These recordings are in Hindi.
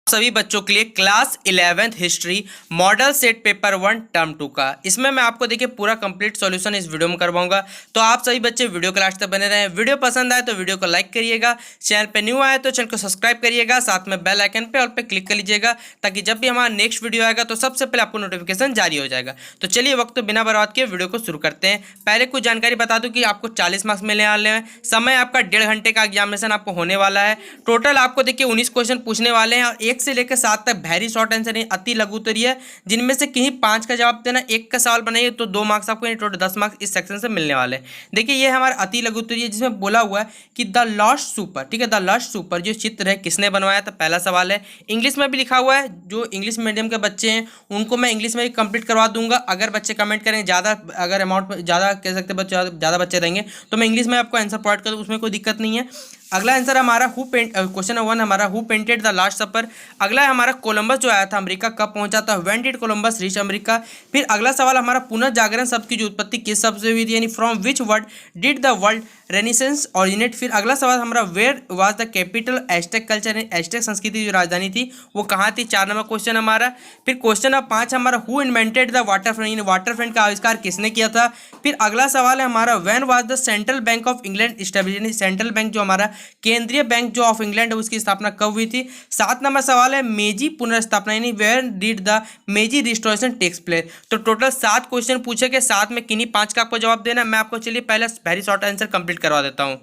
सभी बच्चों के लिए class 11th history model set paper 1 term 2 का इसमें मैं आपको देखिए पूरा कंप्लीट सॉल्यूशन इस वीडियो में करवाऊंगा। तो आप सभी बच्चे वीडियो के लास्ट तक बने रहें। वीडियो पसंद आए तो वीडियो को लाइक करिएगा, चैनल पे न्यू आए तो चैनल को सब्सक्राइब करिएगा, साथ में बेल आइकन पे ऑल पे क्लिक कर लीजिएगा ताकि जब भी हमारा नेक्स्ट वीडियो आएगा तो सबसे पहले आपको नोटिफिकेशन जारी हो जाएगा। तो चलिए वक्त बिना बर्बाद किए वीडियो को शुरू करते हैं। पहले कुछ जानकारी बता दूं कि आपको 40 मार्क्स मिलने वाले हैं। समय आपका 1.5 घंटे का एग्जामिनेशन आपको होने वाला है। टोटल आपको देखिए 19 क्वेश्चन पूछने वाले हैं और 1 से लेकर 7 तक वेरी शॉर्ट आंसर नहीं, अति लघु उत्तरीय है, जिनमें से कहीं 5 का जवाब देना, 1 का सवाल बनाइए तो 2 मार्क्स आपको, टोटल 10 मार्क्स इस सेक्शन से मिलने वाले हैं। देखिए ये हमारा अति लघु उत्तरीय जिसमें बोला हुआ है कि द लास्ट सुपर, ठीक है, द लास्ट सुपर जो चित्र है किसने बनवाया था, पहला सवाल है। इंग्लिश में भी लिखा हुआ है, जो इंग्लिश मीडियम के बच्चे हैं उनको मैं इंग्लिश में भी कंप्लीट करवा दूंगा। अगर बच्चे कमेंट करें ज़्यादा, अगर अमाउंट ज़्यादा कह सकते बच्चे ज़्यादा बच्चे रहेंगे तो मैं इंग्लिश में आपको आंसर प्रोवाइड कर दूँ, उसमें कोई दिक्कत नहीं है। अगला आंसर हमारा क्वेश्चन नंबर 1 हमारा हु पेंटेड द लास्ट सपर। अगला है हमारा कोलंबस जो आया था अमेरिका कब पहुंचा था, when did Columbus reach America. फिर अगला सवाल हमारा पुनर्जागरण शब्द की जो उत्पत्ति किस शब्द से हुई थी, यानी from which word did the world renaissance originate. फिर अगला सवाल हमारा where was the capital Aztec culture, Aztec संस्कृति जो राजधानी थी वो कहाँ थी, 4 नंबर क्वेश्चन हमारा। फिर क्वेश्चन नंबर 5 हमारा who invented the water front, यानी वाटर फ्रंट का आविष्कार किसने किया था। फिर अगला सवाल है हमारा when was the central bank of England establish, यानी सेंट्रल बैंक जो हमारा केंद्रीय बैंक जो ऑफ इंग्लैंड है उसकी स्थापना कब हुई थी। 7 नंबर सवाल है मेजी पुनर्स्थापना, यानी where did the Meiji restoration takes place. तो टोटल 7 क्वेश्चन पूछे गए, 7 में किन्हीं 5 का आपको जवाब देना। मैं आपको चलिए पहले वेरी शॉर्ट आंसर कंप्लीट करवा देता हूं।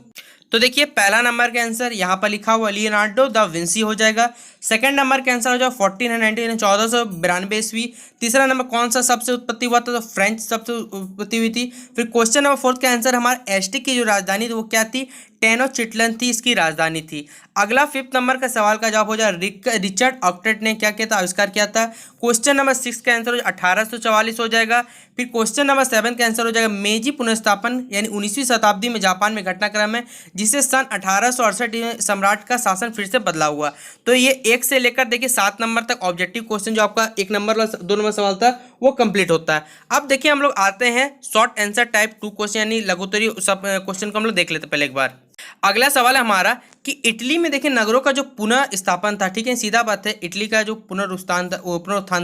तो देखिए पहला नंबर का आंसर यहाँ पर लिखा हुआ लियोनार्डो द विंसी हो जाएगा। सेकंड नंबर का आंसर हो जाएगा 1492 ईस्वी। तीसरा नंबर कौन सा सबसे उत्पत्ति हुआ था, तो फ्रेंच सबसे उत्पत्ति हुई थी। फिर क्वेश्चन नंबर 4 का आंसर हमारा एस्टिक की जो राजधानी थी वो क्या थी, टेनोचिटलन थी, इसकी राजधानी थी। अगला 5th नंबर का सवाल का जवाब हो जाएगा रिचर्ड ऑक्टेट ने क्या किया था, आविष्कार किया था। क्वेश्चन नंबर 6 का आंसर 1844 हो जाएगा। फिर क्वेश्चन नंबर 7 का आंसर हो जाएगा मेजी पुनर्स्थापन, यानी 19वीं शताब्दी में जापान में घटनाक्रम है जिसे सन 1868 में सम्राट का शासन फिर से बदला हुआ। तो ये 1 से लेकर देखिए 7 नंबर तक ऑब्जेक्टिव क्वेश्चन जो आपका 1 नंबर और 2 नंबर सवाल था वो कंप्लीट होता है। अब देखिए हम लोग आते हैं शॉर्ट आंसर टाइप 2 क्वेश्चन, यानी लघुत्तरीय सब क्वेश्चन को हम लोग देख लेते हैं पहले एक बार। अगला सवाल है हमारा कि इटली में देखिए नगरों का जो पुनः स्थापन था, ठीक है, सीधा बात है, इटली का जो पुनरुत्थान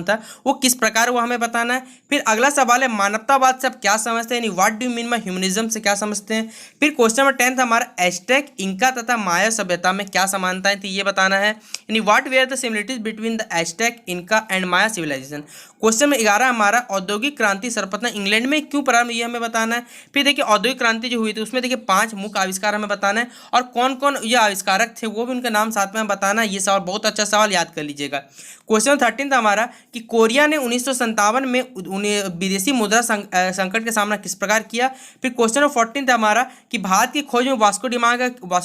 था वो किस प्रकार हुआ हमें बताना है। फिर अगला सवाल है मानवतावाद से आप क्या समझते हैं, यानी what do you mean by humanism से क्या समझते हैं। फिर क्वेश्चन नंबर 10 हमारा एस्टेक इंका तथा माया सभ्यता में क्या समानताएं थी ये बताना है, यानी what were the similarities between the Aztec Inca and Maya civilization. Question number 11 हमारा औद्योगिक क्रांति सर्वप्रथम इंग्लैंड में क्यों प्रारंभ, ये हमें बताना है। फिर देखिए औद्योगिक क्रांति जो हुई थी उसमें देखिए 5 मुख्य आविष्कार हमें बताना है और कौन कौन ये आविष्कारक थे वो भी उनका नाम साथ में बताना है। ये सवाल बहुत अच्छा सवाल, याद कर लीजिएगा। क्वेश्चन 13 था हमारा कि कोरिया ने 1957 में विदेशी मुद्रा संकट का सामना किस प्रकार किया। फिर क्वेश्चन 14 था हमारा कि भारत की खोज में वास्को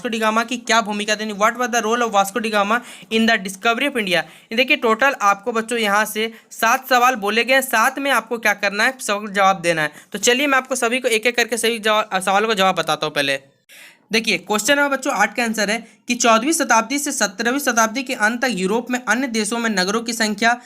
डी गामा की क्या भूमिका थी, what was the role of Vasco da Gama in the discovery of India. देखिए टोटल आपको बच्चों यहाँ से 7 सवाल बोले गए, 7 में आपको क्या करना है, सब जवाब देना है। तो चलिए मैं आपको सभी को एक एक करके सभी सवालों का जवाब बताता हूँ। पहले देखिए क्वेश्चन नंबर बच्चों 8 का आंसर है कि 14वीं शताब्दी से 17वीं शताब्दी के अंत तक यूरोप में अन्य देशों में नगरों की संख्या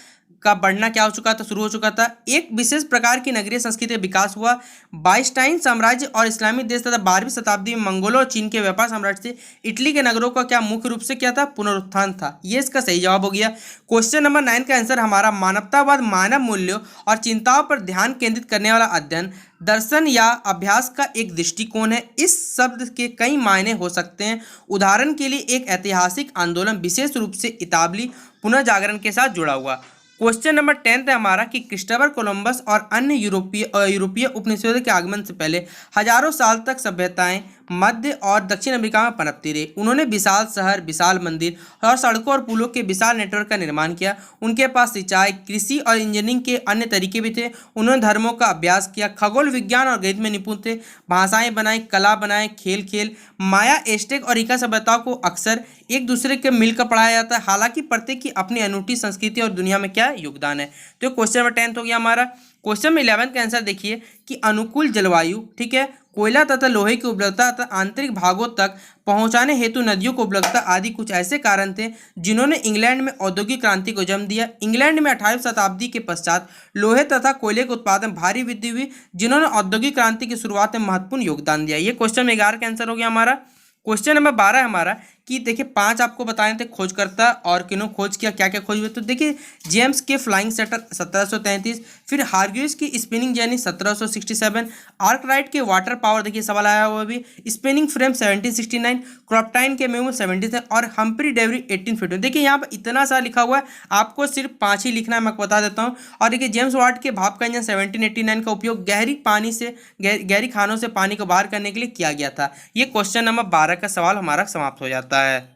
का बढ़ना क्या हो चुका था, शुरू हो चुका था। एक विशेष प्रकार की नगरीय संस्कृति का विकास हुआ। बाइस्टाइन साम्राज्य और इस्लामी देश तथा 12वीं शताब्दी में मंगोलों और चीन के व्यापार साम्राज्य से इटली के नगरों का क्या मुख्य रूप से क्या था, पुनरुत्थान था। ये इसका सही जवाब हो गया। क्वेश्चन नंबर 9 का आंसर हमारा मानवतावाद मानव मूल्यों और चिंताओं पर ध्यान केंद्रित करने वाला अध्ययन, दर्शन या अभ्यास का एक दृष्टिकोण है। इस शब्द के कई मायने हो सकते हैं। उदाहरण के लिए एक ऐतिहासिक आंदोलन विशेष रूप से इतालवी पुनर्जागरण के साथ जुड़ा हुआ। क्वेश्चन नंबर 10 है हमारा कि क्रिस्टोफर कोलंबस और अन्य यूरोपीय उपनिवेशों के आगमन से पहले हजारों साल तक सभ्यताएं मध्य और दक्षिण अमेरिका में पनपती रही। उन्होंने विशाल शहर, विशाल मंदिर और सड़कों और पुलों के विशाल नेटवर्क का निर्माण किया। उनके पास सिंचाई, कृषि और इंजीनियरिंग के अन्य तरीके भी थे। उन्होंने धर्मों का अभ्यास किया, खगोल विज्ञान और गणित में निपुण थे, भाषाएं बनाई, कला बनाए, खेल। माया, एस्टेक और इंका सभ्यताओं को अक्सर एक दूसरे के मिलकर पढ़ाया जाता है, हालांकि प्रत्येक की अपनी अनूठी संस्कृति और दुनिया में क्या योगदान है। तो क्वेश्चन नंबर 10 हो गया हमारा। क्वेश्चन में 11 का आंसर देखिए कि अनुकूल जलवायु, ठीक है, कोयला तथा लोहे की उपलब्धता तथा आंतरिक भागों तक पहुंचाने हेतु नदियों को उपलब्धता आदि कुछ ऐसे कारण थे जिन्होंने इंग्लैंड में औद्योगिक क्रांति को जन्म दिया। इंग्लैंड में 18वीं शताब्दी के पश्चात लोहे तथा कोयले के उत्पादन भारी वृद्धि हुई जिन्होंने औद्योगिक क्रांति की शुरुआत में महत्वपूर्ण योगदान दिया। ये क्वेश्चन में 11 का आंसर हो गया हमारा। क्वेश्चन नंबर 12 हमारा कि देखिए 5 आपको बताए थे खोजकर्ता और किन्हों खोज किया, क्या क्या खोज हुए। तो देखिए जेम्स के फ्लाइंग सेटर 1733, फिर हार्ग्यूस की स्पिनिंग जेनी 1767, आर्कराइट के वाटर पावर देखिए सवाल आया हुआ भी, स्पिनिंग फ्रेम 1769, क्रॉपटाइन के मेमो 77 और हम्फ्री डेवरी 1850। देखिए यहाँ पर इतना सा लिखा हुआ है, आपको सिर्फ 5 ही लिखना है, मैं बता देता हूँ। और देखिए जेम्स वाट के भाप का इंजन 1789 का उपयोग गहरी पानी से गहरी खानों से पानी को बाहर करने के लिए किया गया था। ये क्वेश्चन नंबर 12 का सवाल हमारा समाप्त हो जाता है।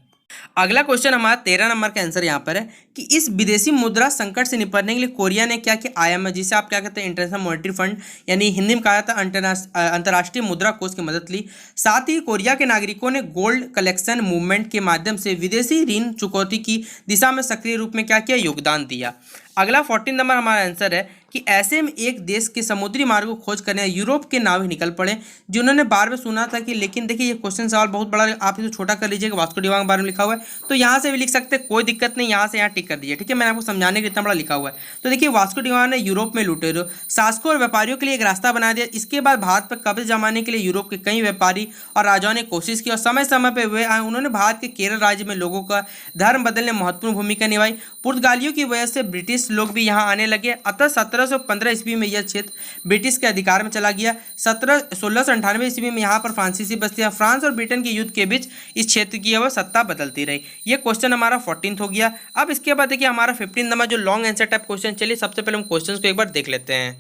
अगला क्वेश्चन हमारा 13 नंबर का आंसर यहाँ पर है कि इस विदेशी मुद्रा संकट से निपटने के लिए कोरिया ने क्या किया। IMF जिसे आप क्या कहते हैं इंटरनेशनल मॉनेटरी फंड यानी हिंदी में कहा जाता है अंतर्राष्ट्रीय मुद्रा कोष की मदद ली। साथ ही कोरिया के नागरिकों ने गोल्ड कलेक्शन मूवमेंट के माध्यम से विदेशी ऋण चुकौती की दिशा में सक्रिय रूप में क्या किया, योगदान दिया। अगला 14 नंबर हमारा आंसर है कि ऐसे में एक देश के समुद्री मार्ग को खोज करने यूरोप के नाविक निकल पड़े जिन्होंने बार में सुना था कि, लेकिन देखिए ये क्वेश्चन सवाल बहुत बड़ा, आप इसे छोटा कर लीजिएगा, वास्को डी गामा के बारे में लिखा हुआ है तो यहाँ से भी लिख सकते हैं, कोई दिक्कत नहीं, यहाँ से यहाँ टिक कर दीजिए, ठीक है। मैंने आपको समझाने के लिए इतना बड़ा लिखा हुआ है। तो देखिए वास्को डी गामा ने यूरोप में लुटेरों, शासकों और व्यापारियों के लिए एक रास्ता बना दिया। इसके बाद भारत पर कब्जे जमाने के लिए यूरोप के कई व्यापारी और राजाओं ने कोशिश की और समय समय पर वे आए। उन्होंने भारत के केरल राज्य में लोगों का धर्म बदलने में महत्वपूर्ण भूमिका निभाई। पुर्तगालियों की वजह से ब्रिटिश लोग भी यहाँ आने लगे, अतः 1715 ईस्वी में यह क्षेत्र ब्रिटिश के अधिकार में चला गया। 1698 ईस्वी में यहाँ पर फ्रांसीसी बस्तियां, फ्रांस और ब्रिटेन के युद्ध के बीच इस क्षेत्र की वह सत्ता बदलती रही। ये क्वेश्चन हमारा 14 हो गया। अब इसके बाद देखिए हमारा 15 नंबर जो लॉन्ग आंसर टाइप क्वेश्चन, चलिए सबसे पहले हम क्वेश्चन को एक बार देख लेते हैं,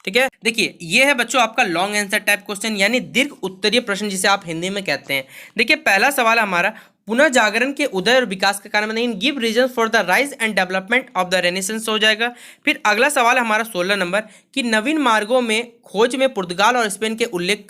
ठीक है। देखिए ये है बच्चों आपका लॉन्ग आंसर टाइप क्वेश्चन यानी दीर्घ उत्तरीय प्रश्न जिसे आप हिंदी में कहते हैं। देखिए पहला सवाल हमारा पुनः जागरण के उदय और विकास के कारण नहीं, give reason for the rise and development of the renaissance हो जाएगा। फिर अगला सवाल हमारा 16 नंबर कि नवीन मार्गों में खोज में पुर्तगाल और स्पेन के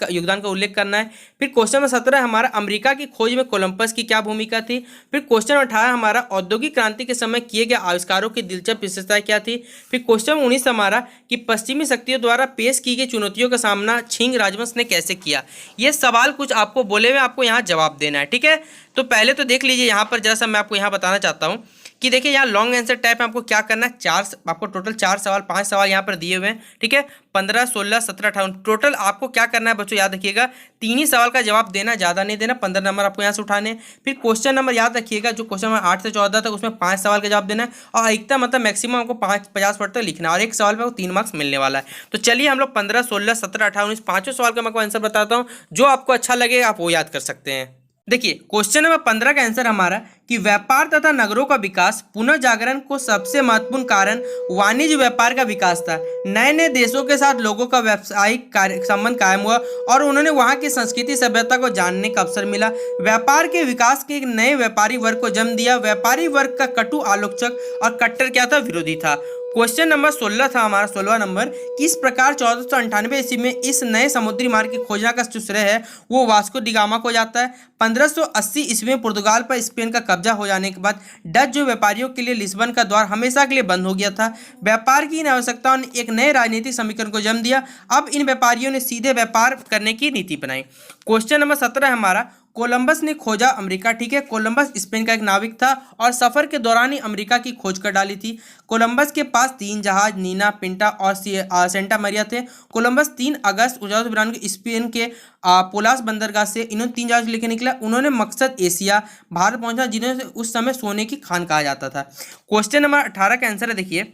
योगदान का उल्लेख करना है। फिर क्वेश्चन नंबर 17 हमारा अमेरिका की खोज में कोलंबस की क्या भूमिका थी। फिर क्वेश्चन नंबर 18 हमारा औद्योगिक क्रांति के समय किए गए आविष्कारों की दिलचस्प विशेषताएं क्या थी। फिर क्वेश्चन नंबर 19 हमारा कि पश्चिमी शक्तियों द्वारा पेश की गई चुनौतियों का सामना छिंग राजवंश ने कैसे किया। ये सवाल कुछ आपको बोले हुए, आपको यहाँ जवाब देना है, ठीक है। तो पहले तो देख लीजिए यहाँ पर जरा सा मैं आपको यहाँ बताना चाहता हूँ कि देखिए यहाँ लॉन्ग आंसर टाइप में आपको क्या करना है, आपको टोटल 4 सवाल 5 सवाल यहाँ पर दिए हुए हैं, ठीक है। 15, 16, 17, 18 टोटल आपको क्या करना है बच्चों, याद रखिएगा 3 ही सवाल का जवाब देना, ज़्यादा नहीं देना। 15 नंबर आपको यहाँ से उठाने। फिर क्वेश्चन नंबर याद रखिएगा जो क्वेश्चन नंबर 8 से 14 तक उसमें 5 सवाल का जवाब देना है और अधिकतम मतलब मैक्सिमम आपको 50 वर्ड तक लिखना है और एक सवाल में आपको 3 मार्क्स मिलने वाला है। तो चलिए हम लोग 15, 16, 17, 18, 19 पाँचों सवाल का मैं आपको आंसर बताता हूँ, जो आपको अच्छा लगे आप वो याद कर सकते हैं। देखिए क्वेश्चन नंबर 15 का आंसर हमारा कि व्यापार तथा नगरों का विकास पुनः जागरण को सबसे महत्वपूर्ण कारण वाणिज्य व्यापार का विकास था। नए नए देशों के साथ लोगों का व्यावसायिक संबंध कायम हुआ और उन्होंने वहां की संस्कृति सभ्यता को जानने का अवसर मिला। व्यापार के विकास के एक नए व्यापारी वर्ग को जन्म दिया। व्यापारी वर्ग का कटु आलोचक और कट्टर क्या था, विरोधी था। क्वेश्चन नंबर 16 था हमारा 16वां नंबर, किस प्रकार 1498 ईस्वी में इस नए समुद्री मार्ग की खोजना का जो श्रेय है वो वास्को डी गामा को जाता है। 1580 ईस्वी में पुर्तगाल पर स्पेन का कब्जा हो जाने के बाद डच जो व्यापारियों के लिए लिस्बन का द्वार हमेशा के लिए बंद हो गया था। व्यापार की इन आवश्यकताओं ने एक नए राजनीतिक समीकरण को जन्म दिया। अब इन व्यापारियों ने सीधे व्यापार करने की नीति बनाई। क्वेश्चन नंबर 17 हमारा कोलंबस ने खोजा अमेरिका, ठीक है। कोलंबस स्पेन का एक नाविक था और सफर के दौरान ही अमेरिका की खोज कर डाली थी। कोलंबस के पास 3 जहाज नीना, पिंटा और सेंटा मरिया थे। कोलंबस 3 अगस्त 1892 को स्पेन के पोलास बंदरगाह से इन्होंने 3 जहाज लेकर निकला। उन्होंने मकसद एशिया भारत पहुंचा जिन्हें उस समय सोने की खान कहा जाता था। क्वेश्चन नंबर 18 का आंसर है, देखिए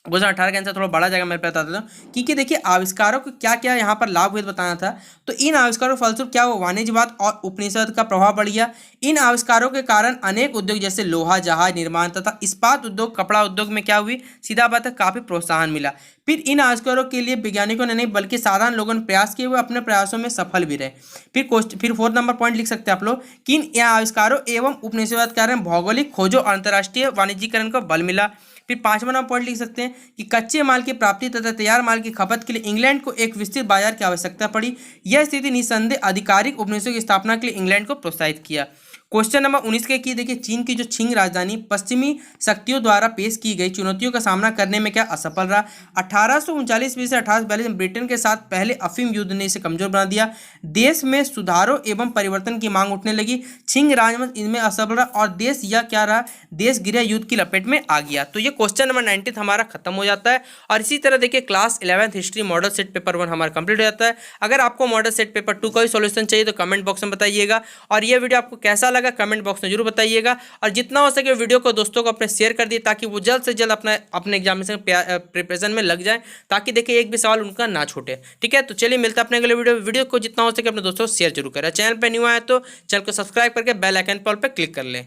क्वेश्चन 18 का आंसर थोड़ा बड़ा जाएगा, मैं बता देता हूँ क्योंकि देखिए आविष्कारों को क्या क्या यहाँ पर लाभ हुए बताना था। तो इन आविष्कारों के फलस्वरूप क्या हुआ, वाणिज्यवाद और उपनिषद का प्रभाव बढ़ गया। इन आविष्कारों के कारण अनेक उद्योग जैसे लोहा जहाज निर्माण तथा इस्पात उद्योग, कपड़ा उद्योग में क्या हुई, सीधा बात है काफी प्रोत्साहन मिला। फिर इन आविष्कारों के लिए वैज्ञानिकों ने नहीं बल्कि साधारण लोगों ने प्रयास किए, हुए अपने प्रयासों में सफल भी रहे। फिर 4 नंबर पॉइंट लिख सकते हैं आप लोग कि इन आविष्कारों एवं उपनिषद के कारण भौगोलिक खोजों और अंतर्राष्ट्रीय वाणिज्यीकरण को बल मिला। फिर 5वां नंबर पॉइंट लिख सकते हैं कि कच्चे माल की प्राप्ति तथा तैयार माल की खपत के लिए इंग्लैंड को एक विस्तृत बाजार की आवश्यकता पड़ी। यह स्थिति निस्संदेह आधिकारिक उपनिवेशों की स्थापना के लिए इंग्लैंड को प्रोत्साहित किया। क्वेश्चन नंबर 19 के की देखिए चीन की जो छिंग राजधानी पश्चिमी शक्तियों द्वारा पेश की गई चुनौतियों का सामना करने में क्या असफल रहा। 1839 ईस्वी से 1842 में ब्रिटेन के साथ पहले अफीम युद्ध ने इसे कमजोर बना दिया। देश में सुधारों एवं परिवर्तन की मांग उठने लगी। छिंग राजवंश इनमें असफल रहा और देश यह क्या रहा, देश गृह युद्ध की लपेट में आ गया। तो ये क्वेश्चन नंबर 19 हमारा खत्म हो जाता है। और इसी तरह देखिए class 11th history model set paper 1 हमारा कंप्लीट हो जाता है। अगर आपको मॉडल सेट पेपर 2 का भी सॉल्यूशन चाहिए तो कमेंट बॉक्स में बताइएगा। और ये वीडियो आपको कैसा लगा कमेंट बॉक्स में जरूर बताइएगा, और जितना हो सके वीडियो को दोस्तों को अपने शेयर कर दिए ताकि वो जल्द से जल्द अपने एग्जामिनेशन प्रिपरेशन में लग जाए, ताकि देखिए एक भी सवाल उनका ना छूटे। ठीक है, तो चलिए मिलता है अपने अगले वीडियो को जितना हो सके अपने दोस्तों को शेयर जरूर करें। चैनल पर न्यू आए तो चैनल को सब्सक्राइब करके बेल आइकन पर क्लिक कर लें।